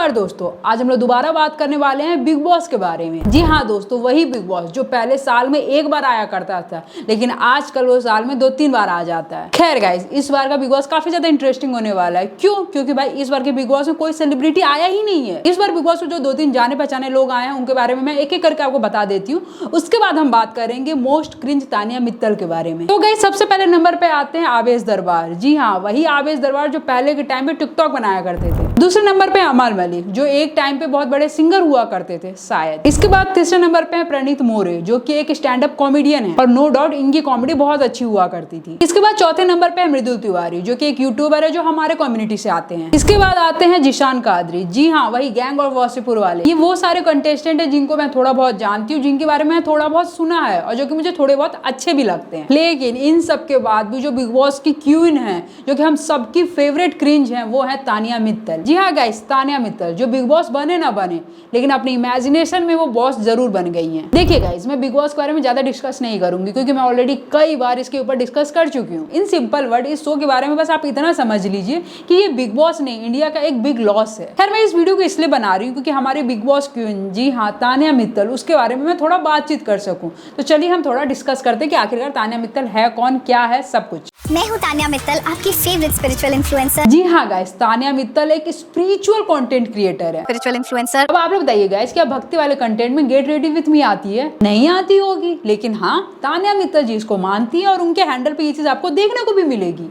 नमस्कार दोस्तों, आज हम लोग दोबारा बात करने वाले हैं बिग बॉस के बारे में। जी हाँ दोस्तों, वही बिग बॉस जो पहले साल में एक बार आया करता था, लेकिन आजकल वो साल में 2-3 बार आ जाता है। खैर गाइस, इस बार का बिग बॉस काफी ज्यादा इंटरेस्टिंग होने वाला है। क्यों? क्योंकि भाई इस बार के बिग बॉस में कोई सेलिब्रिटी आया ही नहीं है। इस बार बिग बॉस में जो 2-3 जाने पहचाने लोग आए हैं उनके बारे में मैं एक एक करके आपको बता देती हूँ। उसके बाद हम बात करेंगे मोस्ट क्रिंज तानिया मित्तल के बारे में। तो गाइस, सबसे पहले नंबर पे आते हैं आवेश दरबार। जी हाँ, वही आवेश दरबार जो पहले के टाइम पे टिकटॉक बनाया करते थे। दूसरे नंबर पे अमल मलिक, जो एक टाइम पे बहुत बड़े सिंगर हुआ करते थे शायद। इसके बाद तीसरे नंबर पे है प्रणीत मोरे, जो कि एक स्टैंड अप कॉमेडियन है और नो डाउट इनकी कॉमेडी बहुत अच्छी हुआ करती थी। इसके बाद चौथे नंबर पे है मृदुल तिवारी, जो कि एक यूट्यूबर है जो हमारे कम्युनिटी से आते हैं। इसके बाद आते हैं जिशान कादरी। जी हाँ, वही गैंग ऑफ वासेपुर वाले। ये वो सारे कंटेस्टेंट है जिनको मैं थोड़ा बहुत जानती हूँ, जिनके बारे में थोड़ा बहुत सुना है और जो कि मुझे थोड़े बहुत अच्छे भी लगते हैं। लेकिन इन सब के बाद भी जो बिग बॉस की क्वीन है, जो कि हम सबकी फेवरेट क्रिंज है, वो है तानिया मित्तल। जी हाँ गाइस, तानिया मित्तल जो बिग बॉस बने ना बने, लेकिन अपनी इमेजिनेशन में वो बॉस जरूर बन गई हैं। देखिए गाइस, मैं बिग बॉस के बारे में ज्यादा डिस्कस नहीं करूंगी क्योंकि मैं ऑलरेडी कई बार इसके ऊपर डिस्कस कर चुकी हूँ। इन सिंपल वर्ड, इस शो के बारे में बस आप इतना समझ लीजिए कि ये बिग बॉस नहीं, इंडिया का एक बिग लॉस है। खैर, मैं इस वीडियो को इसलिए बना रही हूँ क्योंकि हमारी बिग बॉस क्वीन, जी हाँ तानिया मित्तल, उसके बारे में मैं थोड़ा बातचीत कर सकूँ। तो चलिए हम थोड़ा डिस्कस करते हैं कि आखिरकार तानिया मित्तल है कौन, क्या है, सब कुछ। मैं हूँ तानिया मित्तल, आपकी फेवरेट स्पिरिचुअल इन्फ्लुएंसर। जी हाँ गाइस, तानिया मित्तल एक स्पिरिचुअल कंटेंट क्रिएटर है, स्पिरिचुअल इन्फ्लुएंसर। अब आप लोग बताइए गाइस, क्या भक्ति वाले कंटेंट में गेट रेडी विथ मी आती है? नहीं आती होगी, लेकिन हाँ तानिया मित्तल जी इसको मानती है और उनके हैंडल पे ये चीज आपको देखने को भी मिलेगी।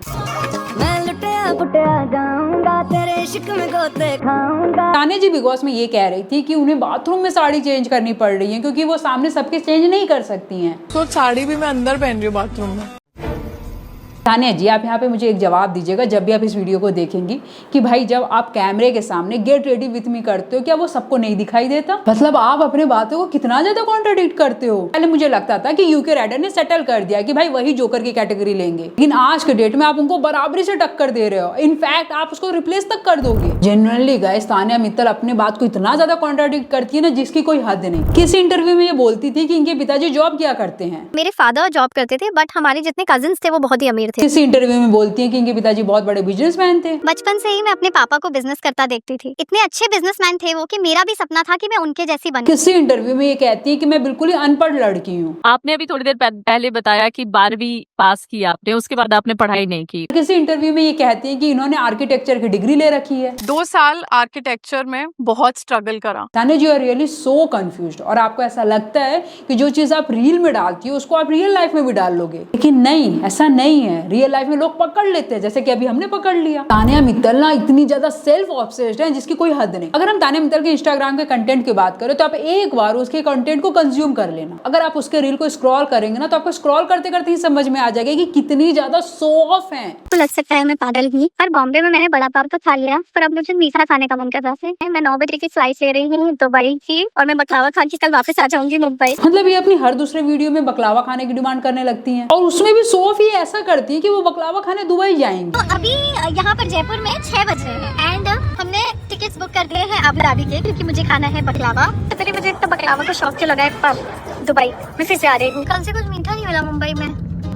तानिया जी बिग बॉस में ये कह रही थी कि उन्हें बाथरूम में साड़ी चेंज करनी पड़ रही है क्योंकि वो सामने सबके चेंज नहीं कर सकती हैं। तो साड़ी भी मैं अंदर पहन रही हूँ बाथरूम में। तानिया जी, आप यहाँ पे मुझे एक जवाब दीजिएगा जब भी आप इस वीडियो को देखेंगी कि भाई जब आप कैमरे के सामने गेट रेडी विथ मी करते हो, क्या वो सबको नहीं दिखाई देता? मतलब आप अपने बातों को कितना ज्यादा कॉन्ट्राडिक्ट करते हो। पहले मुझे लगता था कि यूके राइडर ने सेटल कर दिया कि भाई वही जोकर की कैटेगरी लेंगे, लेकिन आज के डेट में आप उनको बराबरी से टक्कर दे रहे हो। इनफैक्ट आप उसको रिप्लेस तक कर दोगे। जेन्युइनली गाइस, तानिया मित्तल अपने बात को इतना ज्यादा कॉन्ट्राडिक्ट करती है ना, जिसकी कोई हद नहीं। किसी इंटरव्यू में ये बोलती थी कि इनके पिताजी जॉब किया करते हैं। मेरे फादर जॉब करते थे, बट हमारे जितने कजिन्स थे वो बहुत ही अमीर थे। किसी इंटरव्यू में बोलती है कि इनके पिताजी बहुत बड़े बिजनेसमैन थे। बचपन से ही मैं अपने पापा को बिजनेस करता देखती थी। इतने अच्छे बिजनेसमैन थे वो कि मेरा भी सपना था कि मैं उनके जैसी बनूं। किसी इंटरव्यू में ये कहती है कि मैं बिल्कुल ही अनपढ़ लड़की हूँ। आपने अभी थोड़ी देर पहले बताया कि 12वीं पास की आपने, उसके बाद आपने पढ़ाई नहीं की। किसी इंटरव्यू में ये कहती है कि इन्होंने आर्किटेक्चर की डिग्री ले रखी है। 2 साल आर्किटेक्चर में बहुत स्ट्रगल करा। तानिया जी आर रियली सो कंफ्यूज्ड, और आपको ऐसा लगता है कि जो चीज आप रील में डालती हो उसको आप रियल लाइफ में भी डाल लोगे, लेकिन नहीं, ऐसा नहीं है। रियल लाइफ में लोग पकड़ लेते हैं, जैसे कि अभी हमने पकड़ लिया। तानिया मित्तल ना इतनी ज्यादा सेल्फ ऑब्सेस्ड है जिसकी कोई हद नहीं। अगर हम तानिया मित्तल के इंस्टाग्राम के कंटेंट की बात करें तो आप एक बार उसके कंटेंट को कंज्यूम कर लेना। अगर आप उसके रील को स्क्रॉल करेंगे ना, तो आपको स्क्रॉल करते करते ही समझ में आ जाएगा कि कितनी ज्यादा शो ऑफ है। तो लग सकता है मैं पागल हूँ, पर बॉम्बे में मैंने बड़ा पाव तो खा लिया, पर अब मुझे मीठा खाने का मन कर रहा है। मैं 9 बजे की फ्लाइट ले रही हूँ दुबई की, और मैं बकलावा खा के कल वापस आ जाऊंगी मुंबई। मतलब ये अपनी हर दूसरे वीडियो में बकलावा खाने की डिमांड करने लगती हैं, और उसमें भी शो ऑफ ये ऐसा करती है कि वो बकलावा खाने दुबई जाएंगी। तो अभी यहाँ पर जयपुर में 6 बज रहे हैं एंड हमने टिकट्स बुक कर दिए हैं अबू धाबी के, क्योंकि मुझे खाना है बकलावा। तो पहले मुझे तो बकलावा का शौक लगा है, पर दुबई मैं फिर से आ रही हूँ। कल से कुछ मीठा नहीं मिला मुंबई में,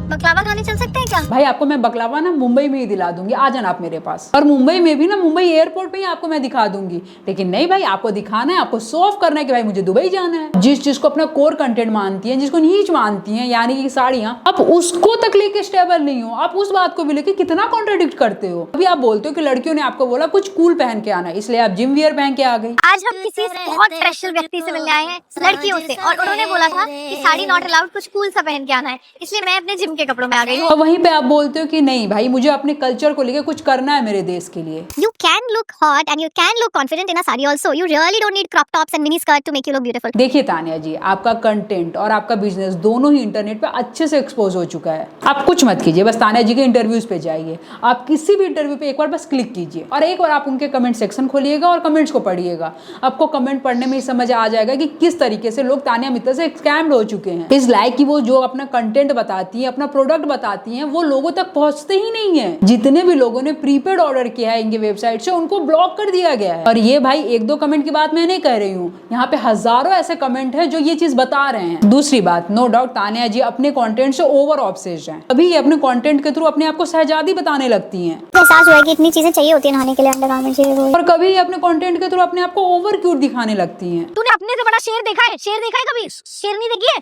बकलावा खाने चल सकते हैं क्या? भाई आपको मैं बकलावा ना मुंबई में ही दिला दूंगी, आ जाना आप मेरे पास। और मुंबई में भी ना, मुंबई एयरपोर्ट पे ही आपको मैं दिखा दूंगी। लेकिन नहीं भाई, आपको दिखाना है, आपको शो ऑफ करना है कि भाई मुझे दुबई जाना है। जिस चीज को अपना कोर कंटेंट मानती है, जिसको नीच मानती है, यानी कि साड़ियां, आप उसको तक लेके स्टेबल नहीं हो। आप उस बात को भी लेके कितना कॉन्ट्राडिक्ट करते हो। अभी आप बोलते हो कि लड़कियों ने आपको बोला कुछ कूल पहन के आना है, इसलिए आप जिम वियर पहन के आ गई। आज हम किसी बहुत स्पेशल व्यक्ति से मिलने आए हैं, लड़कियों से, और उन्होंने बोला था कि साड़ी नॉट अलाउड, कुछ कूल सा पहन के आना है, इसलिए मैं अपने जिम के कपड़ों में आ गई हूँ। वहीं पे आप बोलते हो कि नहीं भाई, मुझे अपने कल्चर को लेके कुछ करना है मेरे देश के लिए। You can look hot and you can look confident in a sari also. You really don't need crop tops and mini skirt to make you look beautiful. देखिए तानिया जी, आपका कंटेंट और आपका बिजनेस दोनों ही इंटरनेट पे अच्छे से एक्सपोज हो चुका है। आप कुछ मत कीजिए, बस तानिया जी के इंटरव्यूज पे जाइए। आप किसी भी इंटरव्यू पे एक बार बस क्लिक कीजिए और एक बार आप उनके कमेंट सेक्शन खोलिएगा और कमेंट्स को पढ़िएगा। आपको कमेंट पढ़ने में ही समझ आ जाएगा कि किस तरीके से लोग तानिया मित्तल से स्कैम्ड हो चुके हैं। इस लाइक की वो जो अपना कंटेंट बताती है, अपने अपना प्रोडक्ट बताती हैं वो लोगों तक पहुंचते ही नहीं है। जितने भी लोगों ने प्रीपेड ऑर्डर किया है इनके वेबसाइट से उनको ब्लॉक कर दिया गया है। और ये भाई एक दो कमेंट की बात मैं नहीं कह रही हूँ, यहाँ पे हजारों ऐसे कमेंट है जो ये चीज बता रहे हैं। दूसरी बात, नो डाउट तानिया जी अपने कंटेंट से ओवर ऑब्सेस्ड हैं। अभी ये अपने कंटेंट के थ्रू अपने आप को शहजादी बताने लगती हैं। एहसास हुआ कि इतनी चीजें चाहिए होती है नहाने के लिए, अंडरगारमेंट्स चाहिए वो। और कभी अपने कंटेंट के थ्रू अपने आप को ओवर क्यूट दिखाने लगती हैं। तूने अपने से बड़ा शेर देखा है? शेर देखा है कभी? शेरनी देखी है?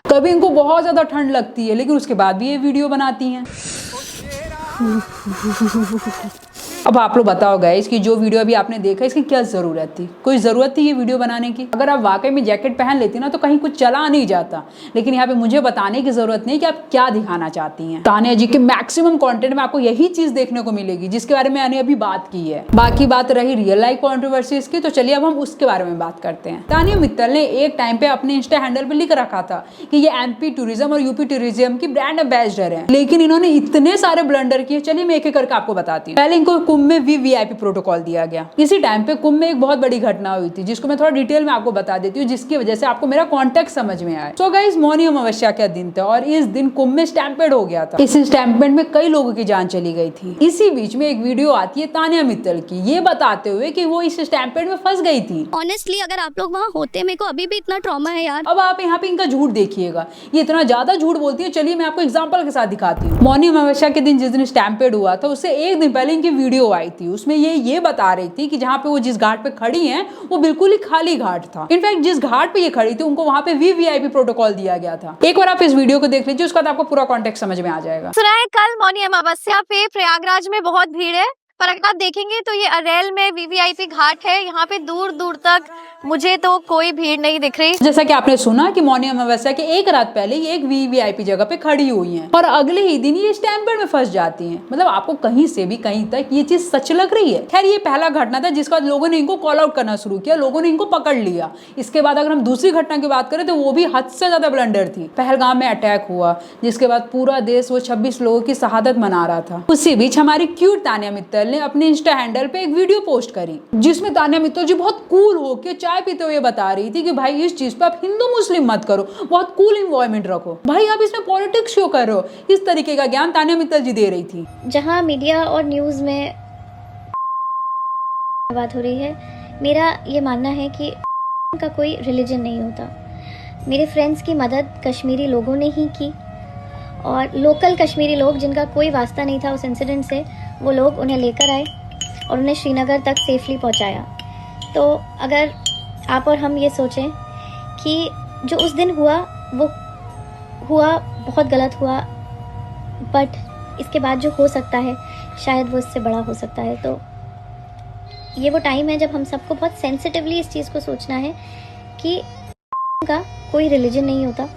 कभी इनको बहुत ज्यादा ठंड लगती है लेकिन उसके बाद भी ये वीडियो बनाती हैं। अब आप लोग बताओ गाइस कि जो वीडियो अभी आपने देखा इसकी क्या जरूरत थी? कोई जरूरत थी ये वीडियो बनाने की? अगर आप वाकई में जैकेट पहन लेती ना तो कहीं कुछ चला नहीं जाता। लेकिन यहाँ पे मुझे बताने की जरूरत नहीं कि आप क्या दिखाना चाहती हैं। तानिया जी के मैक्सिमम कंटेंट में आपको यही चीज देखने को मिलेगी जिसके बारे में मैंने अभी बात की है। बाकी बात रही रियल लाइफ कॉन्ट्रोवर्सीज की, तो चलिए अब हम उसके बारे में बात करते हैं। तानिया मित्तल ने एक टाइम पे अपने इंस्टा हैंडल पे लिख रखा था कि ये एमपी टूरिज्म और यूपी टूरिज्म की ब्रांड एम्बेसडर है, लेकिन इन्होंने इतने सारे ब्लंडर किए। चलिए मैं एक एक करके आपको बताती हूँ। पहले इनको कुंभ में वीवीआईपी प्रोटोकॉल दिया गया। इसी टाइम पे कुंभ में एक बहुत बड़ी घटना हुई थी जिसको मैं थोड़ा डिटेल में आपको बता देती हूँ जिसकी वजह से आपको मेरा कॉन्टेक्ट समझ में आए। सो गाइस, मौनी अमावस्या का दिन था और इस दिन कुंभ में स्टैम्पेड हो गया था। इस स्टैम्पेड में कई लोगों की जान चली गई थी। इसी बीच में एक वीडियो आती है तानिया मित्तल की, ये बताते हुए कि वो इस स्टैम्पेड में फंस गई थी। ऑनेस्टली अगर आप लोग वहाँ होते, मेरे को अभी भी इतना ट्रॉमा है यार। अब आप यहाँ पे इनका झूठ देखिएगा, ये इतना ज्यादा झूठ बोलती है। चलिए मैं आपको एग्जांपल के साथ दिखाती हूँ। मौनी अमावस्या के दिन जिस दिन स्टैम्पेड हुआ था उससे एक दिन पहले इनकी वीडियो आई थी। उसमें ये बता रही थी कि जहाँ पे वो जिस घाट पे खड़ी हैं वो बिल्कुल ही खाली घाट था। इनफैक्ट जिस घाट पे ये खड़ी थी उनको वहाँ पे वीवीआईपी प्रोटोकॉल दिया गया था। एक बार आप इस वीडियो को देख लीजिए, उसका आपको पूरा कॉन्टेक्स्ट समझ में आ जाएगा। सुना है कल मौनी अमावस्या पे प्रयागराज में बहुत भीड़ है, पर अगर आप देखेंगे तो ये अरेल में वीवीआईपी घाट है, यहाँ पे दूर दूर तक मुझे तो कोई भीड़ नहीं दिख रही। जैसा कि आपने सुना कि मौनी अमावस्या के एक रात पहले ये एक वीवीआईपी जगह पे खड़ी हुई हैं और अगले ही दिन ये स्टैम्पेड में फंस जाती हैं। मतलब आपको कहीं से भी कहीं तक ये चीज सच लग रही है। खैर ये पहला घटना था जिसके बाद लोगों ने इनको कॉल आउट करना शुरू किया, लोगों ने इनको पकड़ लिया। इसके बाद अगर हम दूसरी घटना की बात करें तो वो भी हद से ज्यादा ब्लंडर थी। पहलगाम में अटैक हुआ जिसके बाद पूरा देश वो 26 लोगों की शहादत मना रहा था। उसी बीच हमारी क्यूट तानिया मित्तल ने अपने इंस्टा हैंडल पे एक वीडियो पोस्ट करी जिसमें तानिया मित्तल जी बहुत कूल होकर चाय पीते हुए बता रही थी कि भाई इस चीज पे आप हिंदू मुस्लिम मत करो, बहुत कूल एनवायरनमेंट रखो। भाई आप इसमें पॉलिटिक्स क्यों कर रहे हो? इस तरीके का ज्ञान तानिया मित्तल जी दे रही थी। जहाँ मीडिया और न्यूज में बात हो रही है, मेरा ये मानना है कि का कोई रिलीजन नहीं होता। मेरे फ्रेंड्स की मदद कश्मीरी लोगों ने ही की और लोकल कश्मीरी लोग जिनका कोई वास्ता नहीं था उस इंसिडेंट से, वो लोग उन्हें लेकर आए और उन्हें श्रीनगर तक सेफली पहुंचाया। तो अगर आप और हम ये सोचें कि जो उस दिन हुआ वो हुआ बहुत गलत हुआ, बट इसके बाद जो हो सकता है शायद वो इससे बड़ा हो सकता है। तो ये वो टाइम है जब हम सबको बहुत सेंसिटिवली इस चीज़ को सोचना है कि का कोई रिलीजन नहीं होता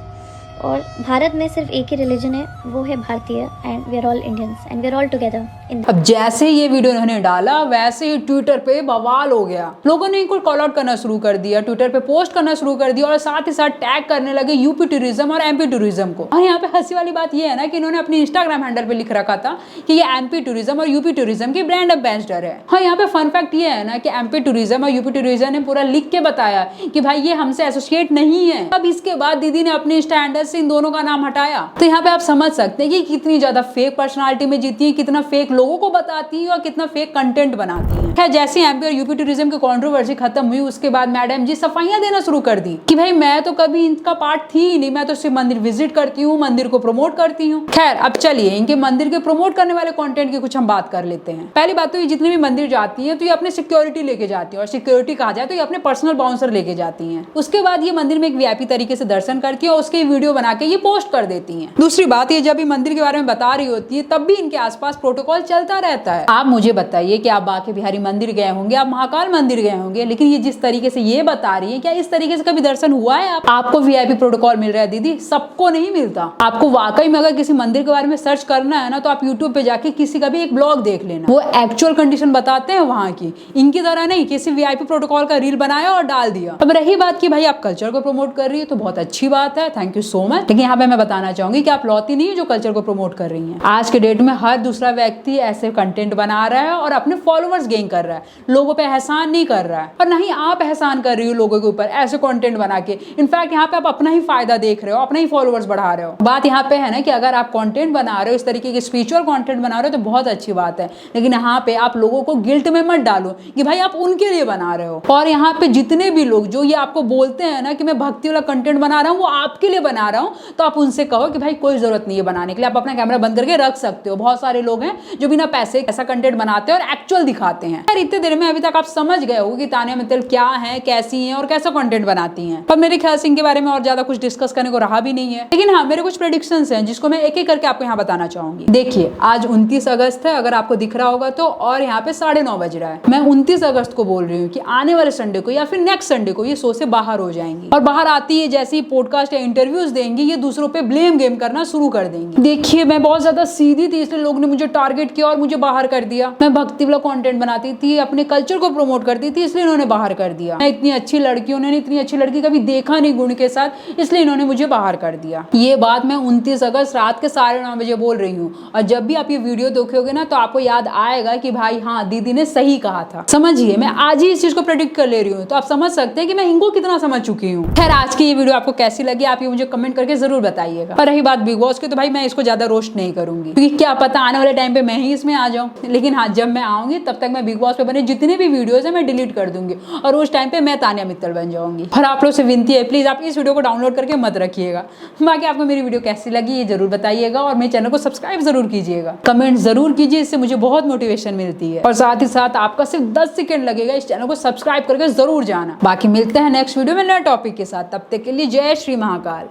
और भारत में सिर्फ एक ही रिलीजन है, वो है भारतीय, and we are all Indians and we are all together in. अब जैसे ये वीडियो इन्होंने डाला वैसे ही ट्विटर पे बवाल हो गया। लोगों ने इनको कॉल आउट करना शुरू कर दिया, ट्विटर पे पोस्ट करना शुरू कर दिया और साथ ही साथ टैग करने लगे यूपी टूरिज्म और एमपी टूरिज्म को। और यहाँ पे हंसी वाली बात ये है ना कि इन्होंने अपने इंस्टाग्राम हैंडल पे लिख रखा था कि ये एमपी टूरिज्म और यूपी टूरिज्म की ब्रांड एम्बेसडर है। हाँ, यहाँ पे फन फैक्ट ये है ना कि एमपी टूरिज्म और यूपी टूरिज्म ने पूरा लिख के बताया कि भाई ये हमसे एसोसिएट नहीं है। अब इसके बाद दीदी ने अपने इंस्टा हैंडल से इन दोनों का नाम हटाया। तो यहाँ पे आप समझ सकते हैं कि कितनी ज्यादा फेक पर्सनालिटी में जीती है, कितना फेक लोगों को बताती है और कितना फेक कंटेंट बनाती है। खैर जैसे एमपी और यूपी टूरिज्म की कंट्रोवर्सी खत्म हुई उसके बाद मैडम जी सफाइयां देना शुरू कर दी कि भाई मैं तो कभी इनका पार्ट थी ही नहीं, मैं तो सिर्फ मंदिर विजिट करती हूँ, मंदिर को प्रमोट करती हूँ। खैर अब चलिए इनके मंदिर के प्रमोट करने वाले कंटेंट की कुछ हम बात कर लेते हैं। पहली बात तो ये जितने भी मंदिर जाती है तो ये अपने सिक्योरिटी लेके जाती है और सिक्योरिटी कहा जाए तो ये अपने पर्सनल बाउंसर लेके जाती है। उसके बाद ये मंदिर में एक वीआईपी तरीके से दर्शन करती है और उसके वीडियो बना के ये पोस्ट कर देती हैं। दूसरी बात ये जब ये मंदिर के बारे में बता रही होती है तब भी इनके आसपास प्रोटोकॉल चलता रहता है। आप मुझे बताइए कि आप बांके बिहारी मंदिर गए होंगे, आप महाकाल मंदिर गए होंगे, लेकिन ये जिस तरीके से ये बता रही है क्या इस तरीके से कभी दर्शन हुआ है? आपको वीआईपी प्रोटोकॉल मिल रहा है दीदी, सबको नहीं मिलता। आपको वाकई में अगर किसी मंदिर के बारे में सर्च करना है ना तो आप यूट्यूब पे जाके किसी का भी एक ब्लॉग देख लेना, वो एक्चुअल कंडीशन बताते हैं वहाँ की, इनकी तरह नहीं किसी वीआईपी प्रोटोकॉल का रील बनाया और डाल दिया। अब रही बात की भाई आप कल्चर को प्रमोट कर रही है तो बहुत अच्छी बात है, थैंक यू सो मच। लेकिन यहाँ पे मैं बताना चाहूंगी कि आप लौती नहीं है जो कल्चर को प्रमोट कर रही हैं। आज के डेट में हर दूसरा व्यक्ति ऐसे कंटेंट बना रहा है और अपने फॉलोअर्स गेन कर रहा है, लोगों पे एहसान नहीं कर रहा है, और ना ही आप एहसान कर रही हो लोगों के ऊपर ऐसे कंटेंट बना के। इनफैक्ट यहाँ पे आप अपना ही फायदा देख रहे हो, अपना ही फॉलोअर्स बढ़ा रहे हो। बात यहाँ पे है ना कि अगर आप कंटेंट बना रहे हो, इस तरीके के स्पिरिचुअल कंटेंट बना रहे हो तो बहुत अच्छी बात है, लेकिन यहाँ पे आप लोगों को गिल्ट में मत डालो कि भाई आप उनके लिए बना रहे हो। और यहाँ पे जितने भी लोग जो ये आपको बोलते हैं ना कि मैं भक्ति वाला कंटेंट बना रहा हूँ, वो आपके लिए बना रहा हूँ, तो आप उनसे कहो कि भाई कोई जरूरत नहीं है बनाने के लिए, आप अपना कैमरा बंद करके रख सकते हो। बहुत सारे लोग हैं जो बिना पैसे ऐसा कंटेंट बनाते हैं और एक्चुअल दिखाते हैं। यार इतने देर में अभी तक आप समझ गए हो कि तानिया मित्तल क्या है, कैसी है और कैसा कंटेंट बनाती हैं। पर मेरे ख्याल से इनके बारे में और ज्यादा कुछ डिस्कस करने को रहा भी नहीं है, लेकिन हाँ मेरे कुछ प्रेडिक्शंस हैं जिसको मैं एक एक करके आपको यहाँ बताना चाहूंगी। देखिए आज 29 अगस्त है, अगर आपको दिख रहा होगा तो, और यहाँ पे 9:30 बज रहा है। मैं 29 अगस्त को बोल रही हूँ कि आने वाले संडे को या फिर नेक्स्ट संडे को ये शो से बाहर हो जाएंगी, और बाहर आती है जैसे ही पॉडकास्ट या इंटरव्यूज देंगी ये दूसरों पे ब्लेम गेम करना शुरू कर देंगी। देखिए मैं बहुत ज्यादा सीधी थी, इसलिए लोग ने मुझे टारगेट किया और मुझे बाहर कर दिया। मैं भक्ति वाला कंटेंट बनाती थी, अपने कल्चर को प्रमोट करती थी, इसलिए इन्होंने बाहर कर दिया। मैं इतनी अच्छी लड़की, उन्होंने इतनी अच्छी लड़की कभी देखा नहीं गुण के साथ, इसलिए इन्होंने मुझे बाहर कर दिया। ये बात मैं 29 अगस्त रात के 9:30 बजे बोल रही हूँ, और जब भी आप ये वीडियो देखोगे ना तो आपको याद आएगा कि भाई हाँ दीदी ने सही कहा था। समझिए मैं आज ही इस चीज को प्रेडिक्ट कर ले रही हूँ, तो आप समझ सकते हैं कि मैं इनको कितना समझ चुकी हूँ। खैर आज की ये वीडियो आपको कैसी लगी आप ये मुझे कमेंट करके जरूर बताइएगा। और रही बात बिग बॉस की, तो भाई मैं इसको ज्यादा रोस्ट नहीं करूंगी, क्योंकि क्या पता आने वाले टाइम पे मैं ही इसमें आ जाऊं। लेकिन हाँ जब मैं आऊंगी तब तक मैं बिग बॉस पे बने जितने भी वीडियोस है मैं डिलीट कर दूंगी, और उस टाइम पे मैं तानिया मित्तल बन जाऊंगी। और आप लोग से विनती है प्लीज आप इस वीडियो को डाउनलोड करके मत रखिएगा। बाकी आपको मेरी वीडियो कैसी लगी ये जरूर बताइएगा, और मेरे चैनल को सब्सक्राइब जरूर कीजिएगा, कमेंट जरूर कीजिए, इससे मुझे बहुत मोटिवेशन मिलती है। और साथ ही साथ आपका सिर्फ 10 सेकंड लगेगा इस चैनल को सब्सक्राइब करके जरूर जाना। बाकी मिलते हैं नेक्स्ट वीडियो में नए टॉपिक के साथ, तब तक के लिए जय श्री महाकाल।